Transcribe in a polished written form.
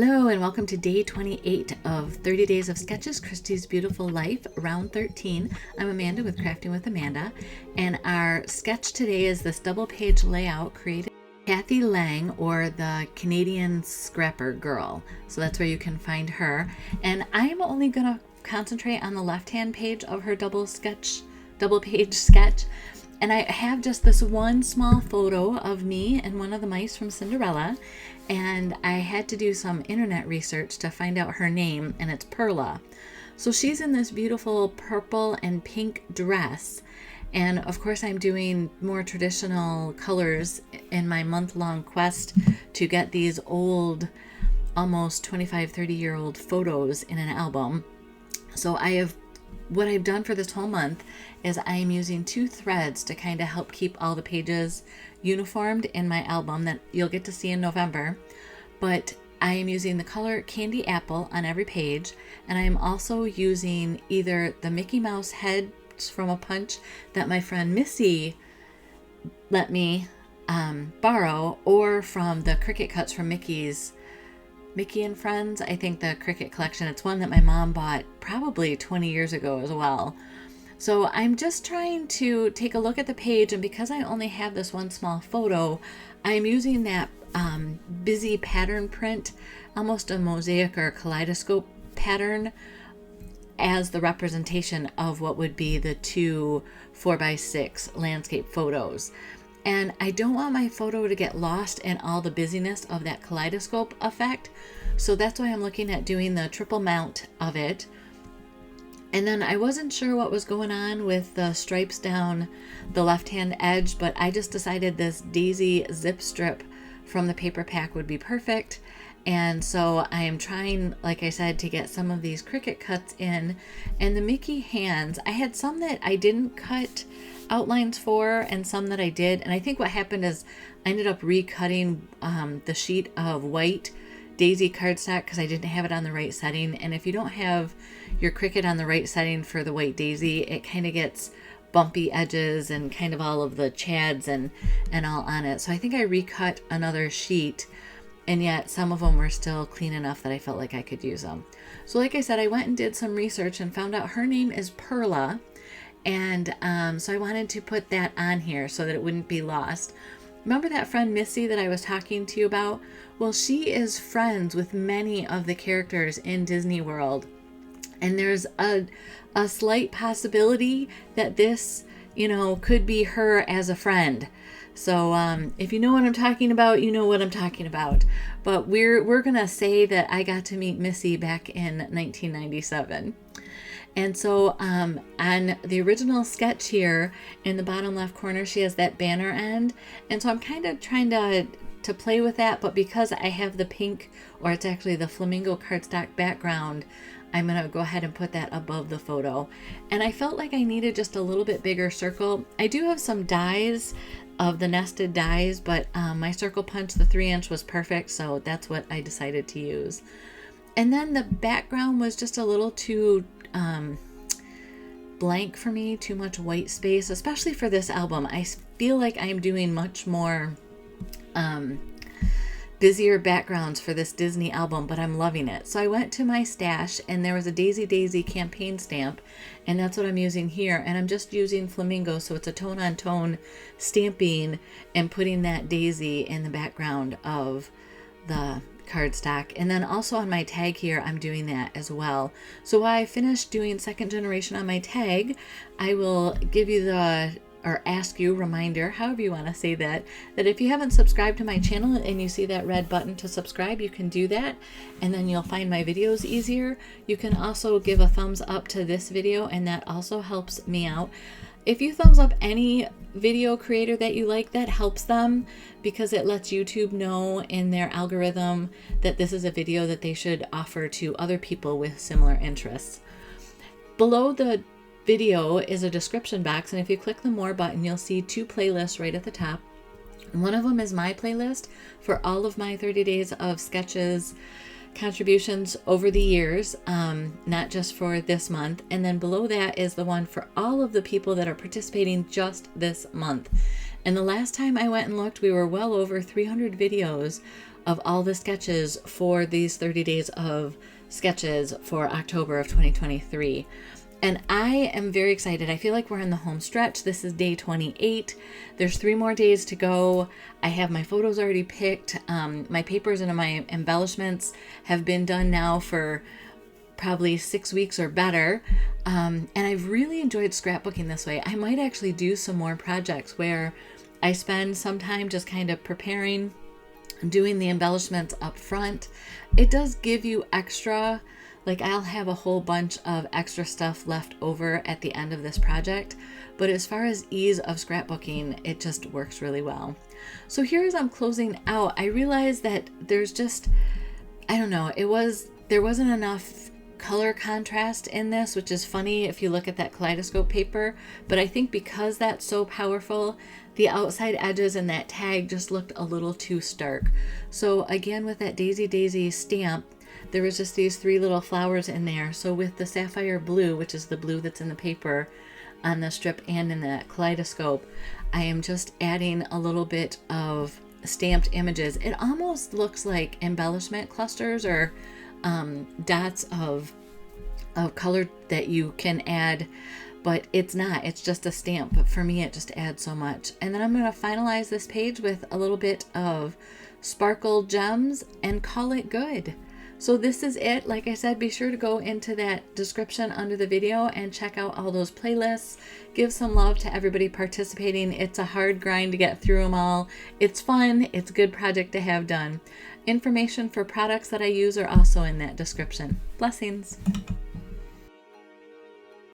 Hello and welcome to day 28 of 30 Days of Sketches, Christy's Beautiful Life, round 13. I'm Amanda with Crafting with Amanda, and our sketch today is this double page layout created by Kathy Lang, or the Canadian Scrapper Girl. So that's where you can find her. And I'm only going to concentrate on the left-hand page of her double page sketch. And I have just this one small photo of me and one of the mice from Cinderella. And I had to do some internet research to find out her name, and it's Perla. So she's in this beautiful purple and pink dress. And of course I'm doing more traditional colors in my month-long quest to get these old, almost 25, 30-year-old photos in an album. So what I've done for this whole month is I am using two threads to kind of help keep all the pages uniformed in my album that you'll get to see in November. But I am using the color Candy Apple on every page, and I am also using either the Mickey Mouse heads from a punch that my friend Missy let me borrow, or from the Cricut cuts from Mickey and Friends, I think, the Cricut collection. It's one that my mom bought probably 20 years ago as well. So I'm just trying to take a look at the page, and because I only have this one small photo, I'm using that busy pattern print, almost a mosaic or kaleidoscope pattern, as the representation of what would be the two 4x6 landscape photos. And I don't want my photo to get lost in all the busyness of that kaleidoscope effect. So that's why I'm looking at doing the triple mount of it. And then I wasn't sure what was going on with the stripes down the left-hand edge, but I just decided this daisy zip strip from the paper pack would be perfect. And so I am trying, like I said, to get some of these Cricut cuts in. And the Mickey hands, I had some that I didn't cut outlines for and some that I did. And I think what happened is I ended up recutting the sheet of white daisy cardstock because I didn't have it on the right setting. And if you don't have your Cricut on the right setting for the white daisy, it kind of gets bumpy edges and kind of all of the chads and all on it. So I think I recut another sheet, and yet some of them were still clean enough that I felt like I could use them. So like I said, I went and did some research and found out her name is Perla. And so I wanted to put that on here so that it wouldn't be lost. Remember that friend Missy that I was talking to you about? Well, she is friends with many of the characters in Disney World. And there's a slight possibility that this, could be her as a friend. So if you know what I'm talking about, you know what I'm talking about. But we're going to say that I got to meet Missy back in 1997. And so on the original sketch here in the bottom left corner, she has that banner end. And so I'm kind of trying to play with that, but because I have the pink, or it's actually the flamingo cardstock background, I'm going to go ahead and put that above the photo. And I felt like I needed just a little bit bigger circle. I do have some dies of the nested dies, but my circle punch, the 3-inch, was perfect, so that's what I decided to use. And then the background was just a little too blank for me, too much white space, especially for this album. I feel like I'm doing much more busier backgrounds for this Disney album, but I'm loving it. So I went to my stash and there was a Daisy Daisy campaign stamp, and that's what I'm using here. And I'm just using flamingo, so it's a tone-on-tone stamping and putting that daisy in the background of the cardstock. And then also on my tag here, I'm doing that as well. So while I finish doing second generation on my tag, I will give you ask you, reminder, however you want to say that if you haven't subscribed to my channel and you see that red button to subscribe, you can do that, and then you'll find my videos easier. You can also give a thumbs up to this video, and that also helps me out. If you thumbs up any video creator that you like, that helps them because it lets YouTube know in their algorithm that this is a video that they should offer to other people with similar interests. Below the video is a description box, and if you click the more button, you'll see two playlists right at the top. One of them is my playlist for all of my 30 days of sketches contributions over the years, not just for this month. And then below that is the one for all of the people that are participating just this month. And the last time I went and looked, we were well over 300 videos of all the sketches for these 30 days of sketches for October of 2023. And I am very excited. I feel like we're in the home stretch. This is day 28. There's 3 more days to go. I have my photos already picked. My papers and my embellishments have been done now for probably 6 weeks or better. And I've really enjoyed scrapbooking this way. I might actually do some more projects where I spend some time just kind of preparing, doing the embellishments up front. It does give you extra, like I'll have a whole bunch of extra stuff left over at the end of this project. But as far as ease of scrapbooking, it just works really well. So here as I'm closing out, I realized that there's just, I don't know, there wasn't enough color contrast in this, which is funny if you look at that kaleidoscope paper, but I think because that's so powerful, the outside edges and that tag just looked a little too stark. So again, with that Daisy Daisy stamp, there was just these 3 little flowers in there. So with the sapphire blue, which is the blue that's in the paper on the strip and in the kaleidoscope, I am just adding a little bit of stamped images. It almost looks like embellishment clusters or dots of color that you can add, but it's not, it's just a stamp. But for me, it just adds so much. And then I'm going to finalize this page with a little bit of sparkle gems and call it good. So this is it. Like I said, be sure to go into that description under the video and check out all those playlists. Give some love to everybody participating. It's a hard grind to get through them all. It's fun. It's a good project to have done. Information for products that I use are also in that description. Blessings.